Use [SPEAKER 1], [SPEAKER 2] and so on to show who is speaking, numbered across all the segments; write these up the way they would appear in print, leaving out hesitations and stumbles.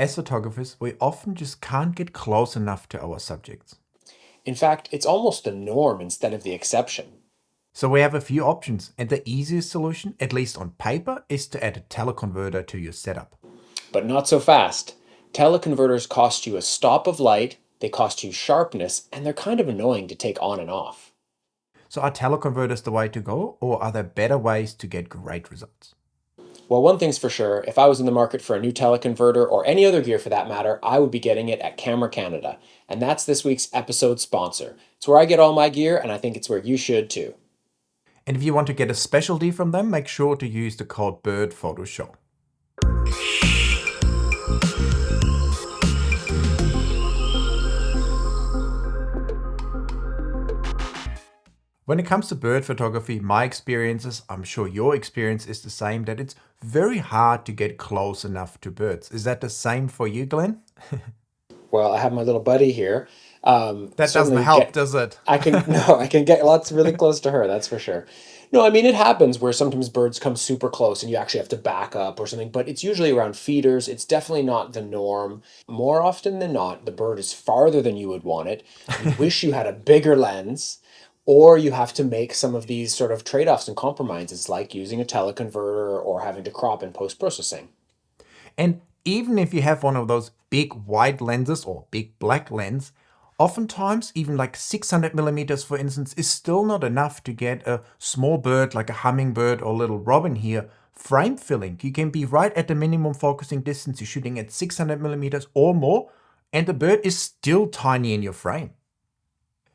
[SPEAKER 1] As photographers, we often just can't get close enough to our subjects.
[SPEAKER 2] In fact, it's almost the norm instead of the exception.
[SPEAKER 1] So we have a few options, and the easiest solution, at least on paper, is to add a teleconverter to your setup.
[SPEAKER 2] But not so fast. Teleconverters cost you a stop of light, they cost you sharpness, and they're kind of annoying to take on and off.
[SPEAKER 1] So are teleconverters the way to go, or are there better ways to get great results?
[SPEAKER 2] Well, one thing's for sure, if I was in the market for a new teleconverter or any other gear for that matter, I would be getting it at Camera Canada. And that's this week's episode sponsor. It's where I get all my gear, and I think it's where you should too.
[SPEAKER 1] And if you want to get a specialty from them, make sure to use the code BIRDPHOTOSHOW. When it comes to bird photography, my experiences, I'm sure your experience is the same, that it's very hard to get close enough to birds. Is that the same for you, Glenn?
[SPEAKER 2] Well, I have my little buddy here.
[SPEAKER 1] That doesn't
[SPEAKER 2] Certainly
[SPEAKER 1] help,
[SPEAKER 2] get
[SPEAKER 1] does it?
[SPEAKER 2] I can no, I can get lots really close to her, that's for sure. No, I mean it happens where sometimes birds come super close and you actually have to back up or something, but it's usually around feeders. It's definitely not the norm. More often than not, the bird is farther than you would want it. You wish you had a bigger lens, or you have to make some of these sort of trade-offs and compromises like using a teleconverter or having to crop in post-processing.
[SPEAKER 1] And even if you have one of those big wide lenses or big black lens, oftentimes even like 600 millimeters, for instance, is still not enough to get a small bird like a hummingbird or little robin here frame filling. You can be right at the minimum focusing distance. You're shooting at 600 millimeters or more, and the bird is still tiny in your frame.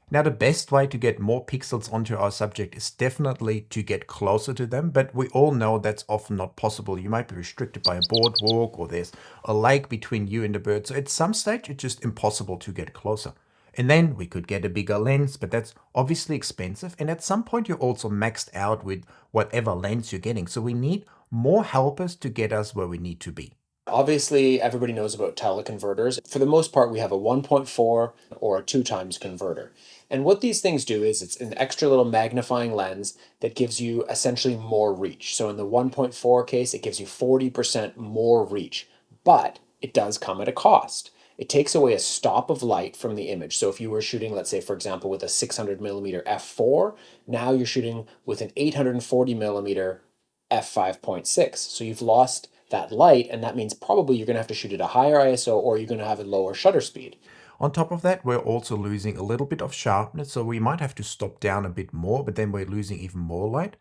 [SPEAKER 1] Now, the best way to get more pixels onto our subject is definitely to get closer to them, but we all know that's often not possible. You might be restricted by a boardwalk, or there's a lake between you and the bird. So at some stage, it's just impossible to get closer. And then we could get a bigger lens, but that's obviously expensive. And at some point, you're also maxed out with whatever lens you're getting. So we need more helpers to get us where we need to be.
[SPEAKER 2] Obviously, everybody knows about teleconverters. For the most part, we have a 1.4 or a 2 times converter. And what these things do is it's an extra little magnifying lens that gives you essentially more reach. So in the 1.4 case, it gives you 40% more reach, but it does come at a cost. It takes away a stop of light from the image. So if you were shooting, let's say, for example, with a 600 millimeter f4, now you're shooting with an 840 millimeter f5.6. So you've lost that light, and that means probably you're going to have to shoot at a higher ISO or you're going to have a lower shutter speed.
[SPEAKER 1] On top of that, we're also losing a little bit of sharpness, so we might have to stop down a bit more, but then we're losing even more light.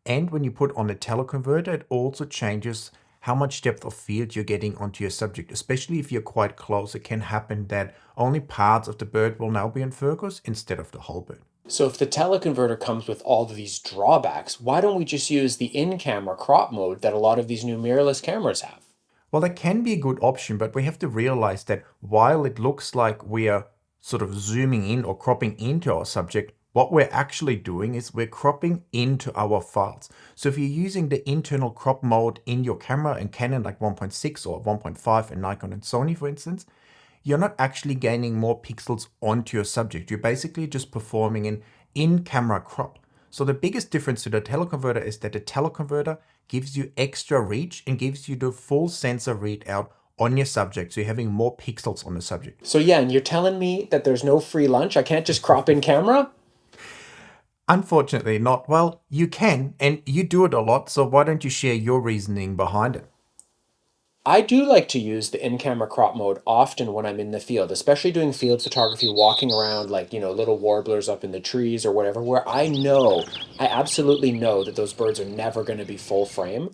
[SPEAKER 1] And when you put on a teleconverter, it also changes how much depth of field you're getting onto your subject. Especially if you're quite close, it can happen that only parts of the bird will now be in focus instead of the whole bird.
[SPEAKER 2] So if the teleconverter comes with all of these drawbacks, why don't we just use the in-camera crop mode that a lot of these new mirrorless cameras have?
[SPEAKER 1] Well, that can be a good option, but we have to realize that while it looks like we are sort of zooming in or cropping into our subject, what we're actually doing is we're cropping into our files. So if you're using the internal crop mode in your camera in Canon like 1.6 or 1.5 and Nikon and Sony, for instance, you're not actually gaining more pixels onto your subject. You're basically just performing an in-camera crop. So the biggest difference to the teleconverter is that the teleconverter gives you extra reach and gives you the full sensor readout on your subject. So you're having more pixels on the subject.
[SPEAKER 2] So yeah, and you're telling me that there's no free lunch? I can't just crop in camera?
[SPEAKER 1] Unfortunately not. Well, you can, and you do it a lot. So why don't you share your reasoning behind it?
[SPEAKER 2] I do like to use the in-camera crop mode often when I'm in the field, especially doing field photography, walking around like, little warblers up in the trees or whatever, where I absolutely know that those birds are never going to be full frame.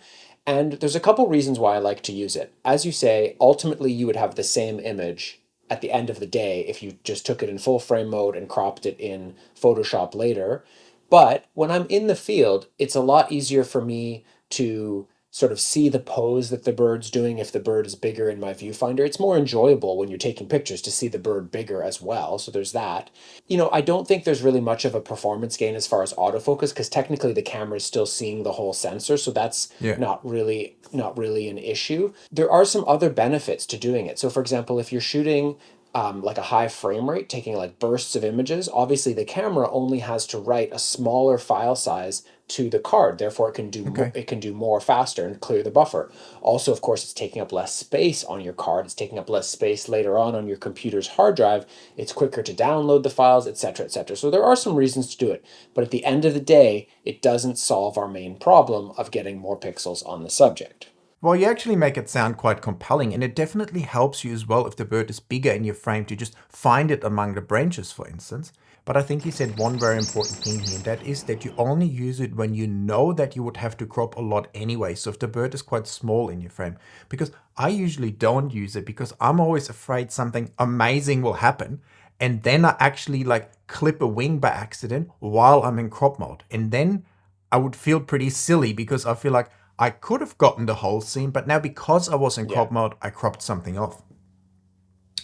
[SPEAKER 2] And there's a couple reasons why I like to use it. As you say, ultimately you would have the same image at the end of the day if you just took it in full frame mode and cropped it in Photoshop later. But when I'm in the field, it's a lot easier for me to sort of see the pose that the bird's doing if the bird is bigger in my viewfinder. It's more enjoyable when you're taking pictures to see the bird bigger as well. So there's that. I don't think there's really much of a performance gain as far as autofocus because technically the camera is still seeing the whole sensor. So that's
[SPEAKER 1] Yeah.
[SPEAKER 2] not really an issue. There are some other benefits to doing it. So for example, if you're shooting like a high frame rate, taking like bursts of images, obviously the camera only has to write a smaller file size to the card. Therefore,
[SPEAKER 1] Okay.
[SPEAKER 2] it can do more faster and clear the buffer. Also, of course, it's taking up less space on your card. It's taking up less space later on your computer's hard drive. It's quicker to download the files, etc., etc. So there are some reasons to do it. But at the end of the day, it doesn't solve our main problem of getting more pixels on the subject.
[SPEAKER 1] Well, you actually make it sound quite compelling, and it definitely helps you as well if the bird is bigger in your frame to just find it among the branches, for instance. But I think you said one very important thing here, and that is that you only use it when you know that you would have to crop a lot anyway. So if the bird is quite small in your frame, because I usually don't use it because I'm always afraid something amazing will happen. And then I actually like clip a wing by accident while I'm in crop mode. And then I would feel pretty silly because I feel like I could have gotten the whole scene, but now because I was in
[SPEAKER 2] Yeah.
[SPEAKER 1] crop mode, I cropped something off.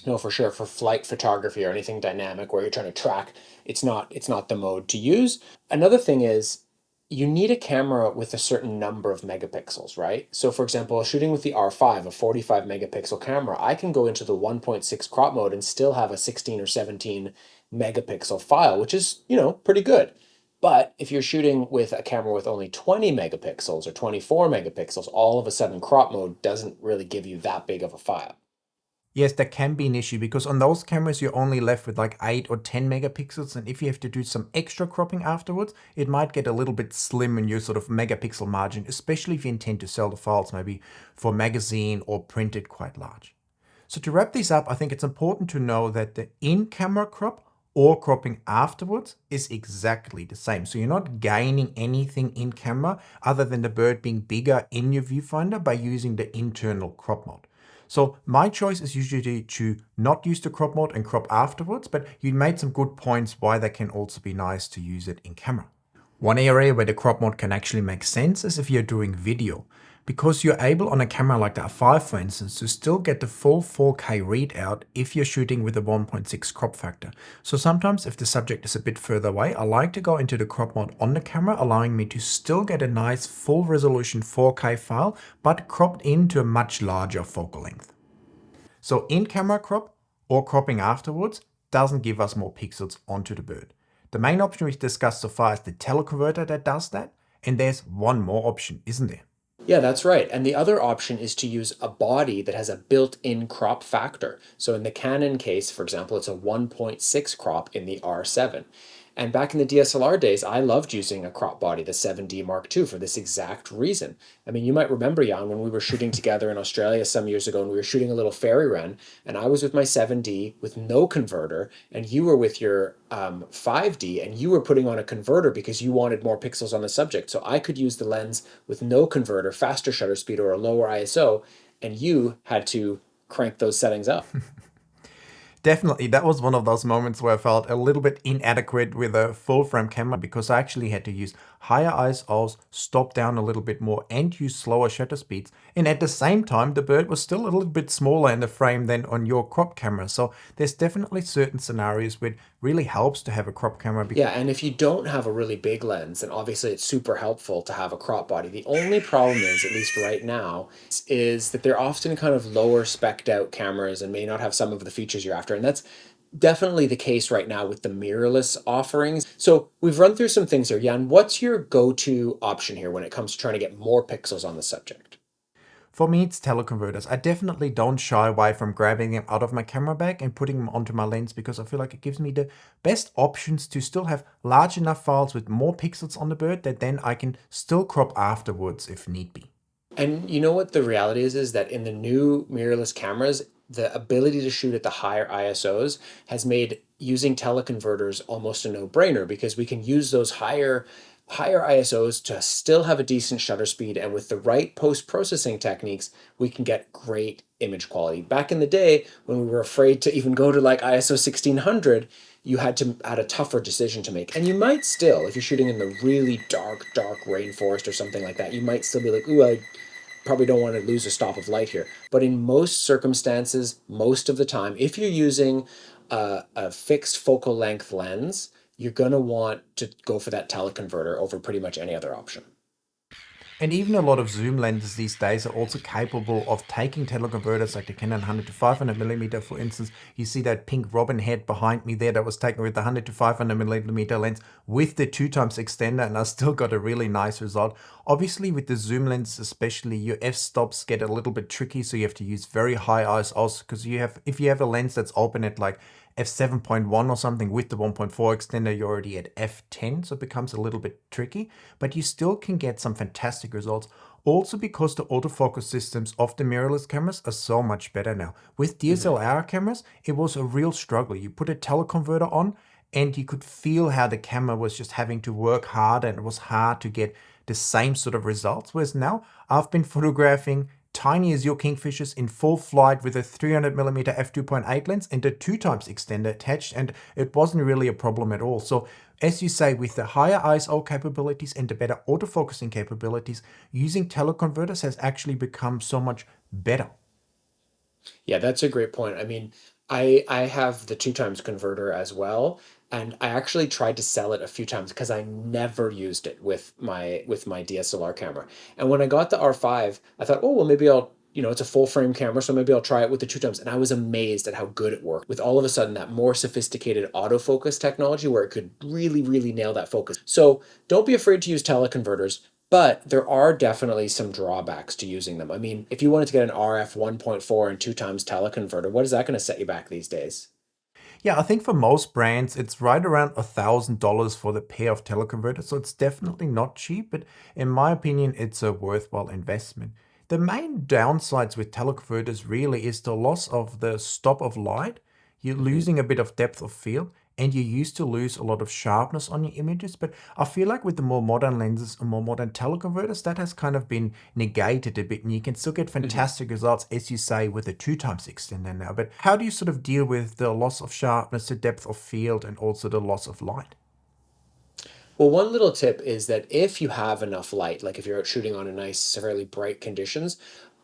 [SPEAKER 2] No, for sure. For flight photography or anything dynamic where you're trying to track, it's not the mode to use. Another thing is you need a camera with a certain number of megapixels, right? So for example, shooting with the R5, a 45 megapixel camera, I can go into the 1.6 crop mode and still have a 16 or 17 megapixel file, which is, pretty good. But if you're shooting with a camera with only 20 megapixels or 24 megapixels, all of a sudden crop mode doesn't really give you that big of a file.
[SPEAKER 1] Yes, that can be an issue because on those cameras, you're only left with like 8 or 10 megapixels. And if you have to do some extra cropping afterwards, it might get a little bit slim in your sort of megapixel margin, especially if you intend to sell the files maybe for magazine or print it quite large. So to wrap this up, I think it's important to know that the in-camera crop or cropping afterwards is exactly the same. So you're not gaining anything in camera other than the bird being bigger in your viewfinder by using the internal crop mode. So my choice is usually to not use the crop mode and crop afterwards, but you made some good points why that can also be nice to use it in camera. One area where the crop mode can actually make sense is if you're doing video, because you're able on a camera like the R5 for instance to still get the full 4K readout if you're shooting with a 1.6 crop factor. So sometimes if the subject is a bit further away, I like to go into the crop mode on the camera, allowing me to still get a nice full resolution 4K file, but cropped into a much larger focal length. So in-camera crop or cropping afterwards doesn't give us more pixels onto the bird. The main option we've discussed so far is the teleconverter that does that, and there's one more option, isn't there?
[SPEAKER 2] Yeah, that's right. And the other option is to use a body that has a built-in crop factor. So in the Canon case, for example, it's a 1.6 crop in the R7. And back in the DSLR days, I loved using a crop body, the 7D Mark II, for this exact reason. I mean, you might remember, Jan, when we were shooting together in Australia some years ago and we were shooting a little fairy run, and I was with my 7D with no converter, and you were with your 5D, and you were putting on a converter because you wanted more pixels on the subject. So I could use the lens with no converter, faster shutter speed, or a lower ISO, and you had to crank those settings up.
[SPEAKER 1] Definitely, that was one of those moments where I felt a little bit inadequate with a full frame camera because I actually had to use higher ISOs, stop down a little bit more, and use slower shutter speeds. And at the same time, the bird was still a little bit smaller in the frame than on your crop camera. So there's definitely certain scenarios where it really helps to have a crop camera.
[SPEAKER 2] Yeah, and if you don't have a really big lens, then obviously it's super helpful to have a crop body. The only problem is, at least right now, is that they're often kind of lower spec'd out cameras and may not have some of the features you're after. And that's definitely the case right now with the mirrorless offerings. So we've run through some things here. Jan, what's your go-to option here when it comes to trying to get more pixels on the subject?
[SPEAKER 1] For me, it's teleconverters. I definitely don't shy away from grabbing them out of my camera bag and putting them onto my lens because I feel like it gives me the best options to still have large enough files with more pixels on the bird that then I can still crop afterwards if need be.
[SPEAKER 2] And you know what the reality is that in the new mirrorless cameras, the ability to shoot at the higher ISOs has made using teleconverters almost a no-brainer because we can use those higher ISOs to still have a decent shutter speed, and with the right post-processing techniques, we can get great image quality. Back in the day, when we were afraid to even go to like ISO 1600, you had a tougher decision to make. And you might still, if you're shooting in the really dark rainforest or something like that, you might still be like, ooh, I probably don't want to lose a stop of light here. But in most circumstances, most of the time, if you're using a fixed focal length lens, you're going to want to go for that teleconverter over pretty much any other option.
[SPEAKER 1] And even a lot of zoom lenses these days are also capable of taking teleconverters, like the Canon 100 to 500 millimeter, for instance. You see that pink robin head behind me there that was taken with the 100 to 500 millimeter lens with the 2x extender, and I still got a really nice result. Obviously, with the zoom lens especially, your f-stops get a little bit tricky, so you have to use very high ISOs, because if you have a lens that's open at like f7.1 or something with the 1.4 extender, you're already at f10, so it becomes a little bit tricky, but you still can get some fantastic results. Also because the autofocus systems of the mirrorless cameras are so much better now. With DSLR cameras, it was a real struggle. You put a teleconverter on and you could feel how the camera was just having to work harder, and it was hard to get the same sort of results. Whereas now I've been photographing tiny as your kingfishers in full flight with a 300mm f2.8 lens and a 2x extender attached, and it wasn't really a problem at all. So as you say, with the higher ISO capabilities and the better autofocusing capabilities, using teleconverters has actually become so much better.
[SPEAKER 2] Yeah, that's a great point. I mean, I have the 2x converter as well, and I actually tried to sell it a few times because I never used it with my DSLR camera. And when I got the R5, I thought, oh well, maybe I'll, it's a full frame camera, so maybe I'll try it with the 2x. And I was amazed at how good it worked with all of a sudden that more sophisticated autofocus technology where it could really, really nail that focus. So don't be afraid to use teleconverters. But there are definitely some drawbacks to using them. I mean, if you wanted to get an RF 1.4 and 2x teleconverter, what is that going to set you back these days?
[SPEAKER 1] Yeah, I think for most brands, it's right around $1,000 for the pair of teleconverters. So it's definitely not cheap, but in my opinion, it's a worthwhile investment. The main downsides with teleconverters really is the loss of the stop of light. You're
[SPEAKER 2] Hmm.
[SPEAKER 1] losing a bit of depth of field, and you used to lose a lot of sharpness on your images. But I feel like with the more modern lenses and more modern teleconverters, that has kind of been negated a bit, and you can still get
[SPEAKER 2] Hmm.
[SPEAKER 1] fantastic results, as you say, with a 2x extender now. But how do you sort of deal with the loss of sharpness, the depth of field, and also the loss of light?
[SPEAKER 2] Well, one little tip is that if you have enough light, like if you're out shooting on a nice, fairly bright conditions,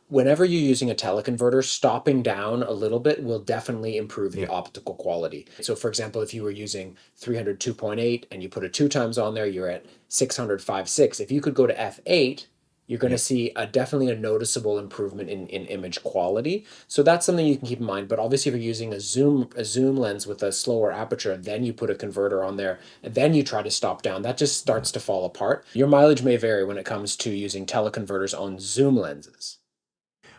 [SPEAKER 2] whenever you're using a teleconverter, stopping down a little bit will definitely improve the
[SPEAKER 1] Yeah.
[SPEAKER 2] optical quality. So for example, if you were using 300 2.8 and you put a 2x on there, you're at 600 5.6. If you could go to f8, you're going to
[SPEAKER 1] Yeah.
[SPEAKER 2] see definitely a noticeable improvement in image quality. So that's something you can keep in mind. But obviously, if you're using a zoom lens with a slower aperture, and then you put a converter on there, and then you try to stop down, that just
[SPEAKER 1] Yeah.
[SPEAKER 2] starts to fall apart. Your mileage may vary when it comes to using teleconverters on zoom lenses.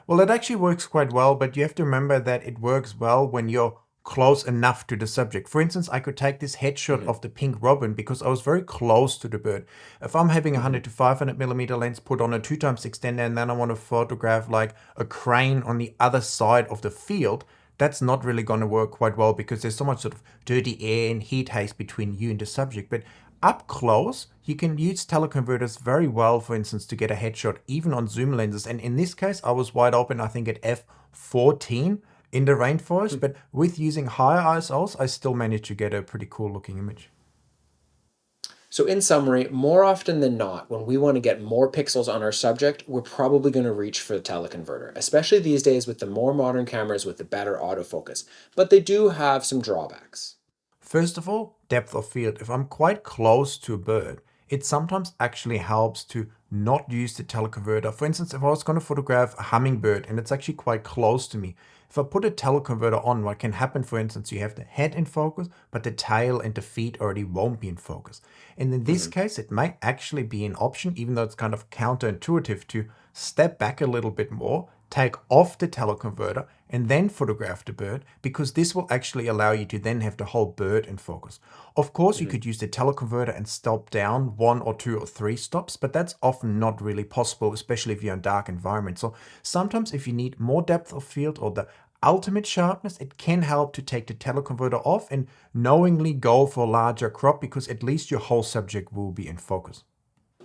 [SPEAKER 1] Well, it actually works quite well, but you have to remember that it works well when you're close enough to the subject. For instance, I could take this headshot
[SPEAKER 2] Hmm.
[SPEAKER 1] of the pink robin because I was very close to the bird. If I'm having a
[SPEAKER 2] Hmm.
[SPEAKER 1] 100 to 500mm lens put on a 2x extender and then I want to photograph like a crane on the other side of the field, that's not really going to work quite well because there's so much sort of dirty air and heat haze between you and the subject. But up close, you can use teleconverters very well, for instance, to get a headshot even on zoom lenses. And in this case, I was wide open, I think at f14 in the rainforest, but with using higher ISOs, I still managed to get a pretty cool looking image.
[SPEAKER 2] So in summary, more often than not, when we want to get more pixels on our subject, we're probably going to reach for the teleconverter, especially these days with the more modern cameras with the better autofocus. But they do have some drawbacks.
[SPEAKER 1] First of all, depth of field. If I'm quite close to a bird, it sometimes actually helps to not use the teleconverter. For instance, if I was going to photograph a hummingbird and it's actually quite close to me, if I put a teleconverter on, what can happen, for instance, you have the head in focus, but the tail and the feet already won't be in focus. And in this
[SPEAKER 2] Mhm.
[SPEAKER 1] case, it might actually be an option, even though it's kind of counterintuitive, to step back a little bit more, take off the teleconverter, and then photograph the bird, because this will actually allow you to then have the whole bird in focus. Of course, you
[SPEAKER 2] Mhm.
[SPEAKER 1] could use the teleconverter and stop down one or two or three stops, but that's often not really possible, especially if you're in dark environments. So sometimes if you need more depth of field or the ultimate sharpness, it can help to take the teleconverter off and knowingly go for a larger crop, because at least your whole subject will be in focus.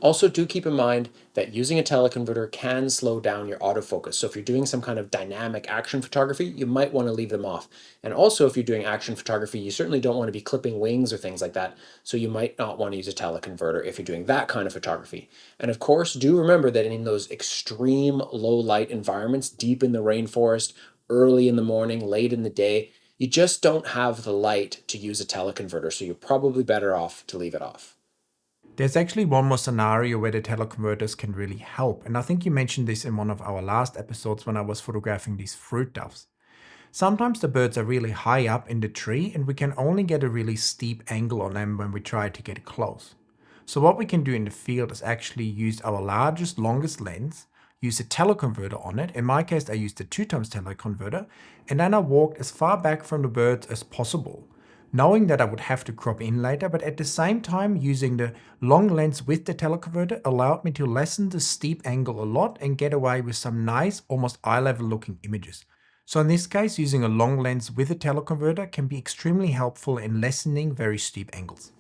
[SPEAKER 2] Also, do keep in mind that using a teleconverter can slow down your autofocus. So if you're doing some kind of dynamic action photography, you might want to leave them off. And also, if you're doing action photography, you certainly don't want to be clipping wings or things like that. So you might not want to use a teleconverter if you're doing that kind of photography. And of course, do remember that in those extreme low light environments, deep in the rainforest, early in the morning, late in the day, you just don't have the light to use a teleconverter. So you're probably better off to leave it off.
[SPEAKER 1] There's actually one more scenario where the teleconverters can really help, and I think you mentioned this in one of our last episodes when I was photographing these fruit doves. Sometimes the birds are really high up in the tree and we can only get a really steep angle on them when we try to get close. So what we can do in the field is actually use our largest, longest lens, use a teleconverter on it. In my case, I used a 2x teleconverter, and then I walked as far back from the birds as possible, knowing that I would have to crop in later, but at the same time using the long lens with the teleconverter allowed me to lessen the steep angle a lot and get away with some nice, almost eye level looking images. So in this case, using a long lens with a teleconverter can be extremely helpful in lessening very steep angles.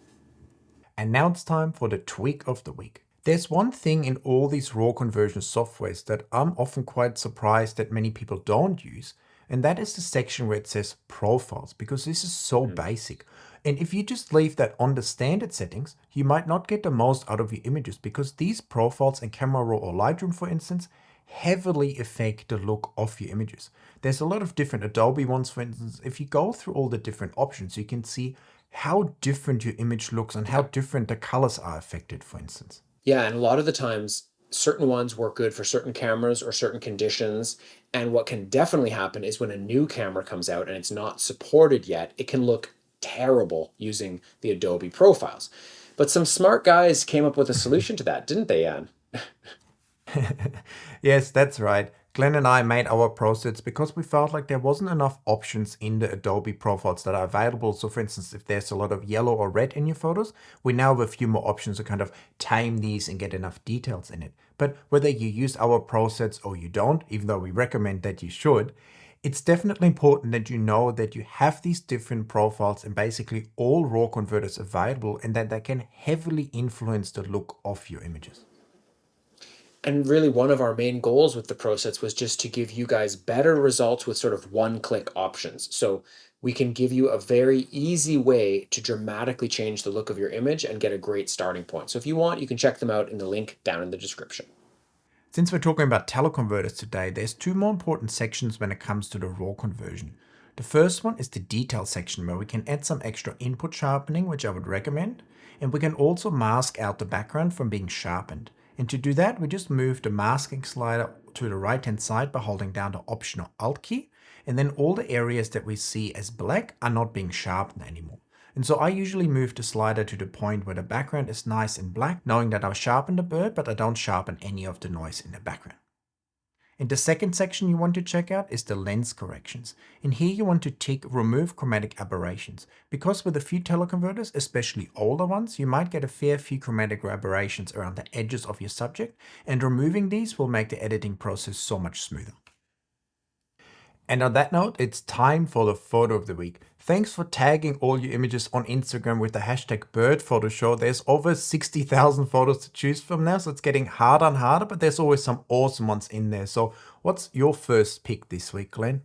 [SPEAKER 1] And now it's time for the tweak of the week. There's one thing in all these RAW conversion softwares that I'm often quite surprised that many people don't use, and that is the section where it says profiles, because this is so basic. And if you just leave that on the standard settings, you might not get the most out of your images, because these profiles in Camera Raw or Lightroom, for instance, heavily affect the look of your images. There's a lot of different Adobe ones, for instance. If you go through all the different options, you can see how different your image looks and how different the colors are affected, for instance.
[SPEAKER 2] Yeah, and a lot of the times, certain ones work good for certain cameras or certain conditions. And what can definitely happen is when a new camera comes out and it's not supported yet, it can look terrible using the Adobe profiles. But some smart guys came up with a solution to that, didn't they, Jan?
[SPEAKER 1] Yes, that's right. Glenn and I made our PROSETS because we felt like there wasn't enough options in the Adobe profiles that are available. So for instance, if there's a lot of yellow or red in your photos, we now have a few more options to kind of tame these and get enough details in it. But whether you use our PROSETS or you don't, even though we recommend that you should, it's definitely important that you know that you have these different profiles and basically all RAW converters available, and that they can heavily influence the look of your images.
[SPEAKER 2] And really, one of our main goals with the ProSets was just to give you guys better results with sort of one-click options. So we can give you a very easy way to dramatically change the look of your image and get a great starting point. So if you want, you can check them out in the link down in the description.
[SPEAKER 1] Since we're talking about teleconverters today, there's two more important sections when it comes to the RAW conversion. The first one is the detail section, where we can add some extra input sharpening, which I would recommend, and we can also mask out the background from being sharpened. And to do that, we just move the masking slider to the right hand side by holding down the Option or Alt key, and then all the areas that we see as black are not being sharpened anymore. And so I usually move the slider to the point where the background is nice and black, knowing that I've sharpened the bird, but I don't sharpen any of the noise in the background. And the second section you want to check out is the lens corrections. And here you want to tick remove chromatic aberrations, because with a few teleconverters, especially older ones, you might get a fair few chromatic aberrations around the edges of your subject, and removing these will make the editing process so much smoother. And on that note, it's time for the photo of the week. Thanks for tagging all your images on Instagram with the hashtag BirdPhotoShow. There's over 60,000 photos to choose from now, so it's getting harder and harder, but there's always some awesome ones in there. So what's your first pick this week, Glenn?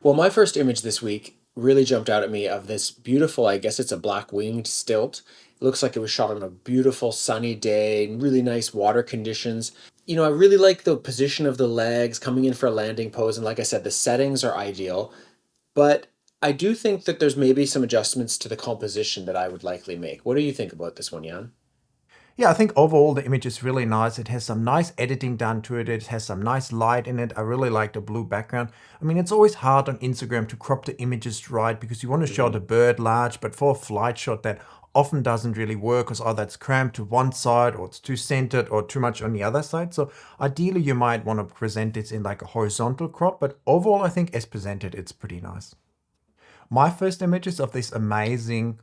[SPEAKER 2] Well, my first image this week really jumped out at me of this beautiful, I guess it's a black winged stilt. It looks like it was shot on a beautiful sunny day, really nice water conditions. You know, I really like the position of the legs coming in for a landing pose. And like I said, the settings are ideal. But I do think that there's maybe some adjustments to the composition that I would likely make. What do you think about this one, Jan?
[SPEAKER 1] Yeah, I think overall the image is really nice. It has some nice editing done to it. It has some nice light in it. I really like the blue background. I mean, it's always hard on Instagram to crop the images right because you want to show the bird large, but for a flight shot that often doesn't really work because either it's cramped to one side or it's too centered or too much on the other side. So ideally you might want to present this in like a horizontal crop, but overall I think as presented it's pretty nice. My first images of this amazing,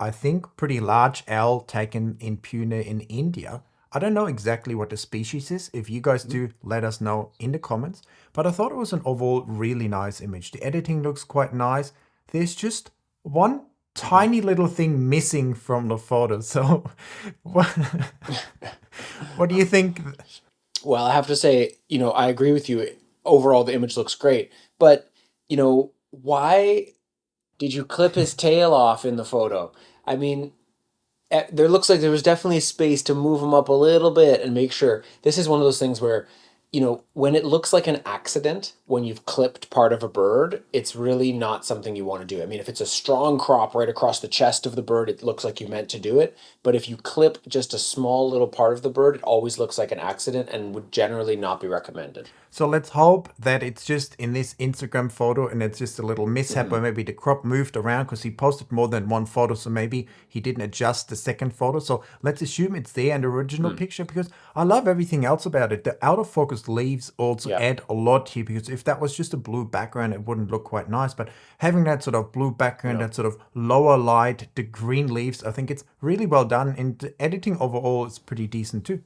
[SPEAKER 1] I think, pretty large owl taken in Pune in India. I don't know exactly what the species is. If you guys do, let us know in the comments. But I thought it was an overall really nice image. The editing looks quite nice. There's just one tiny little thing missing from the photo. So what do you think?
[SPEAKER 2] Well, I have to say, I agree with you. Overall, the image looks great. But, why did you clip his tail off in the photo? I mean, there looks like there was definitely space to move him up a little bit and make sure. This is one of those things where when it looks like an accident, when you've clipped part of a bird, it's really not something you want to do. I mean, if it's a strong crop right across the chest of the bird, it looks like you meant to do it. But if you clip just a small little part of the bird, it always looks like an accident and would generally not be recommended.
[SPEAKER 1] So let's hope that it's just in this Instagram photo and it's just a little mishap where maybe the crop moved around because he posted more than one photo. So maybe he didn't adjust the second photo. So let's assume it's there in the original picture because I love everything else about it. The out of focus leaves also
[SPEAKER 2] Yeah.
[SPEAKER 1] add a lot here because if that was just a blue background, it wouldn't look quite nice. But having that sort of blue background,
[SPEAKER 2] No.
[SPEAKER 1] that sort of lower light, the green leaves, I think it's really well done. And the editing overall is pretty decent too.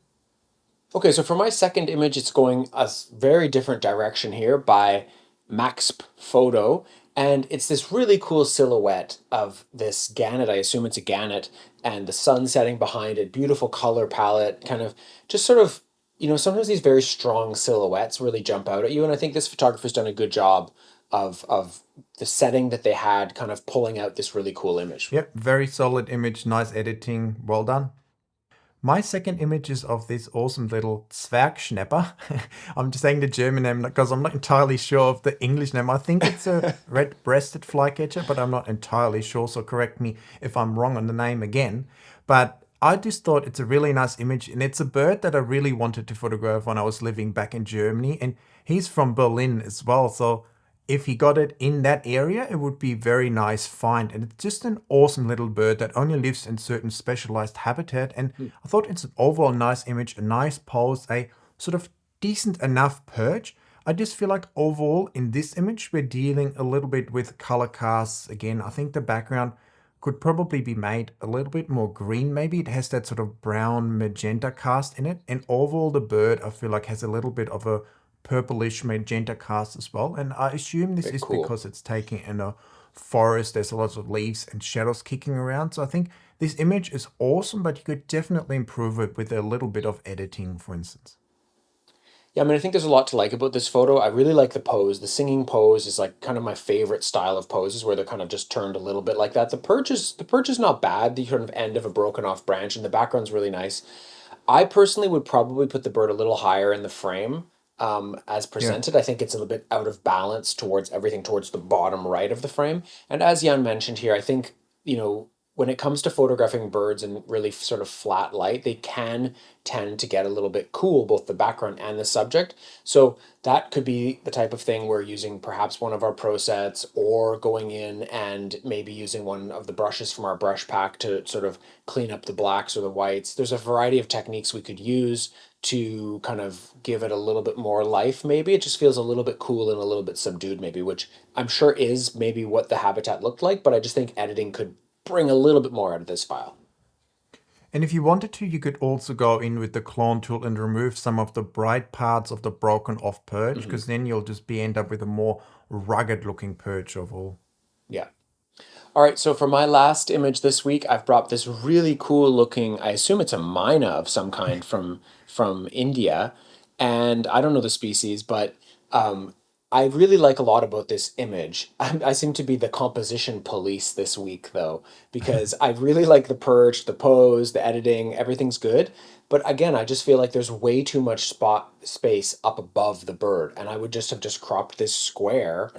[SPEAKER 2] Okay, so for my second image, it's going a very different direction here by Maxp Photo. And it's this really cool silhouette of this gannet. I assume it's a gannet, and the sun setting behind it, beautiful color palette, kind of just sort of, sometimes these very strong silhouettes really jump out at you. And I think this photographer's done a good job of the setting that they had kind of pulling out this really cool image.
[SPEAKER 1] Yep, very solid image, nice editing, well done. My second image is of this awesome little Zwergschnapper. I'm just saying the German name because I'm not entirely sure of the English name. I think it's a red-breasted flycatcher, but I'm not entirely sure, so correct me if I'm wrong on the name again. But I just thought it's a really nice image, and it's a bird that I really wanted to photograph when I was living back in Germany, and he's from Berlin as well, so if he got it in that area, it would be very nice find. And it's just an awesome little bird that only lives in certain specialized habitat. And I thought it's an overall nice image, a nice pose, a sort of decent enough perch. I just feel like overall in this image, we're dealing a little bit with color casts. Again, I think the background could probably be made a little bit more green. Maybe it has that sort of brown magenta cast in it. And overall the bird, I feel like has a little bit of a purplish magenta cast as well. And I assume this
[SPEAKER 2] Very
[SPEAKER 1] is
[SPEAKER 2] cool.
[SPEAKER 1] because it's taken in a forest. There's a lot of leaves and shadows kicking around. So I think this image is awesome, but you could definitely improve it with a little bit of editing, for instance.
[SPEAKER 2] Yeah, I mean, I think there's a lot to like about this photo. I really like the pose. The singing pose is like kind of my favorite style of poses where they're kind of just turned a little bit like that. The perch is not bad, the sort of end of a broken off branch, and the background's really nice. I personally would probably put the bird a little higher in the frame as
[SPEAKER 1] Yeah.
[SPEAKER 2] presented. I think it's a little bit out of balance towards everything towards the bottom right of the frame. And as Jan mentioned here, I think, when it comes to photographing birds in really sort of flat light, they can tend to get a little bit cool, both the background and the subject. So that could be the type of thing we're using perhaps one of our PROSETS or going in and maybe using one of the brushes from our brush pack to sort of clean up the blacks or the whites. There's a variety of techniques we could use to kind of give it a little bit more life, maybe. It just feels a little bit cool and a little bit subdued, maybe, which I'm sure is maybe what the habitat looked like, but I just think editing could bring a little bit more out of this file.
[SPEAKER 1] And if you wanted to, you could also go in with the clone tool and remove some of the bright parts of the broken off perch,
[SPEAKER 2] Hmm.
[SPEAKER 1] because then you'll just be end up with a more rugged looking perch overall.
[SPEAKER 2] Yeah. All right, so for my last image this week, I've brought this really cool looking, I assume it's a myna of some kind from India, and I don't know the species, but I really like a lot about this image. I seem to be the composition police this week though, because I really like the perch, the pose, the editing, everything's good. But again, I just feel like there's way too much spot space up above the bird, and I would just have just cropped this square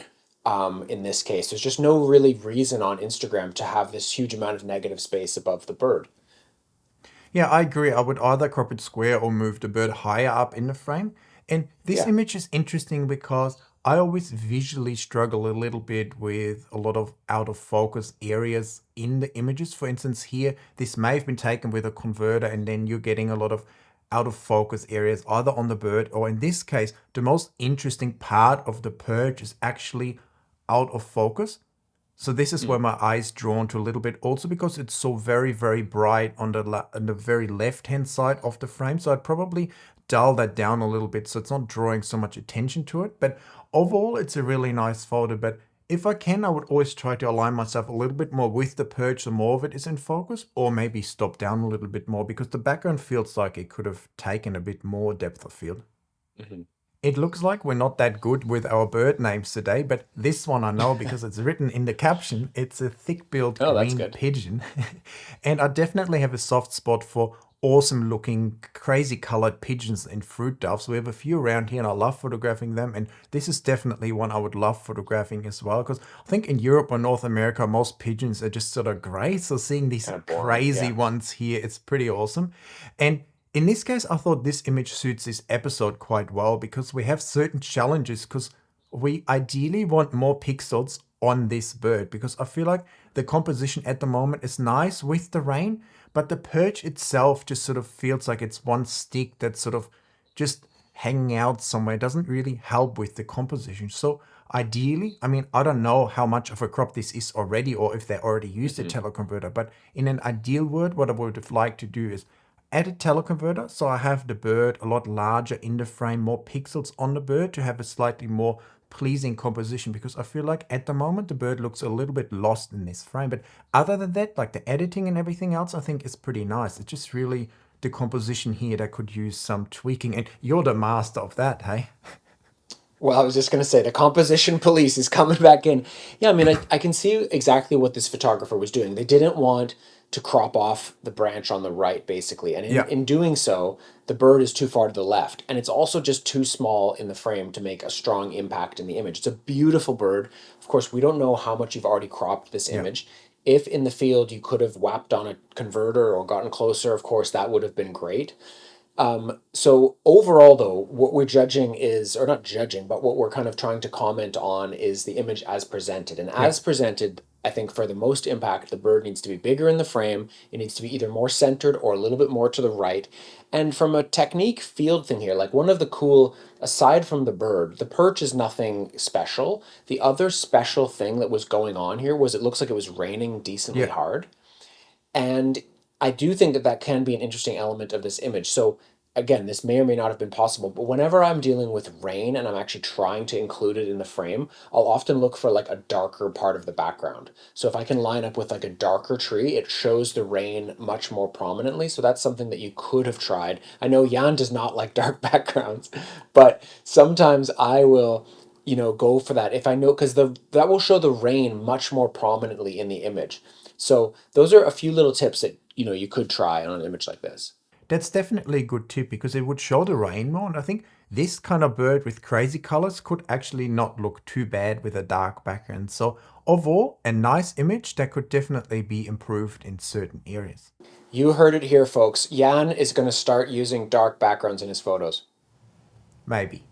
[SPEAKER 2] in this case. There's just no really reason on Instagram to have this huge amount of negative space above the bird.
[SPEAKER 1] Yeah, I agree. I would either crop it square or move the bird higher up in the frame. And this
[SPEAKER 2] Yeah.
[SPEAKER 1] image is interesting because I always visually struggle a little bit with a lot of out of focus areas in the images. For instance, here, this may have been taken with a converter, and then you're getting a lot of out of focus areas either on the bird, or in this case, the most interesting part of the perch is actually out of focus. So this is where
[SPEAKER 2] Mm.
[SPEAKER 1] my eye's drawn to a little bit, also because it's so very, very bright on the very left-hand side of the frame. So I'd probably dull that down a little bit so it's not drawing so much attention to it. But overall, it's a really nice photo. But if I can, I would always try to align myself a little bit more with the perch so more of it is in focus, or maybe stop down a little bit more because the background feels like it could have taken a bit more depth of field.
[SPEAKER 2] Mhm.
[SPEAKER 1] It looks like we're not that good with our bird names today, but this one I know because it's written in the caption. It's a thick-billed
[SPEAKER 2] Oh, that's
[SPEAKER 1] green
[SPEAKER 2] good.
[SPEAKER 1] pigeon. And I definitely have a soft spot for awesome looking, crazy colored pigeons and fruit doves. We have a few around here and I love photographing them. And this is definitely one I would love photographing as well. Because I think in Europe or North America, most pigeons are just sort of gray. So seeing these
[SPEAKER 2] Kind of boring,
[SPEAKER 1] crazy
[SPEAKER 2] yeah.
[SPEAKER 1] ones here, it's pretty awesome. And in this case, I thought this image suits this episode quite well because we have certain challenges because we ideally want more pixels on this bird because I feel like the composition at the moment is nice with the rain, but the perch itself just sort of feels like it's one stick that's sort of just hanging out somewhere. It doesn't really help with the composition. So ideally, I mean, I don't know how much of a crop this is already or if they already used a teleconverter, but in an ideal world, what I would have liked to do is add a teleconverter so I have the bird a lot larger in the frame, more pixels on the bird to have a slightly more pleasing composition because I feel like at the moment the bird looks a little bit lost in this frame. But other than that, like the editing and everything else, I think is pretty nice. It's just really the composition here that could use some tweaking. And you're the master of that, hey?
[SPEAKER 2] Well, I was just going to say the composition police is coming back in. Yeah, I mean, I can see exactly what this photographer was doing. They didn't want to crop off the branch on the right, basically. And
[SPEAKER 1] Yeah.
[SPEAKER 2] in doing so, the bird is too far to the left. And it's also just too small in the frame to make a strong impact in the image. It's a beautiful bird. Of course, we don't know how much you've already cropped this
[SPEAKER 1] Yeah.
[SPEAKER 2] image. If in the field you could have whapped on a converter or gotten closer, of course, that would have been great. So overall, though, what we're judging is, or not judging, but what we're kind of trying to comment on is the image as presented. And
[SPEAKER 1] Yeah.
[SPEAKER 2] as presented, I think for the most impact, the bird needs to be bigger in the frame. It needs to be either more centered or a little bit more to the right. And from a technique field thing here, like one of the cool, aside from the bird, the perch is nothing special. The other special thing that was going on here was it looks like it was raining decently
[SPEAKER 1] Yeah.
[SPEAKER 2] hard. And I do think that that can be an interesting element of this image. So again, this may or may not have been possible, but whenever I'm dealing with rain and I'm actually trying to include it in the frame, I'll often look for like a darker part of the background. So if I can line up with like a darker tree, it shows the rain much more prominently. So that's something that you could have tried. I know Jan does not like dark backgrounds, but sometimes I will, go for that if I know, because that will show the rain much more prominently in the image. So those are a few little tips that you could try on an image like this.
[SPEAKER 1] That's definitely a good tip because it would show the rain more. And I think this kind of bird with crazy colors could actually not look too bad with a dark background. So overall, a nice image that could definitely be improved in certain areas.
[SPEAKER 2] You heard it here, folks. Jan is going to start using dark backgrounds in his photos.
[SPEAKER 1] Maybe.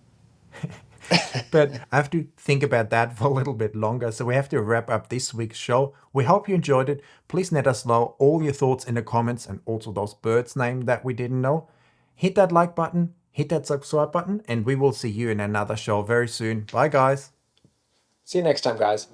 [SPEAKER 1] But I have to think about that for a little bit longer, so we have to wrap up this week's show. We hope you enjoyed it. Please let us know all your thoughts in the comments and also those birds' names that we didn't know. Hit that like button, hit that subscribe button, and we will see you in another show very soon. Bye, guys.
[SPEAKER 2] See you next time, guys.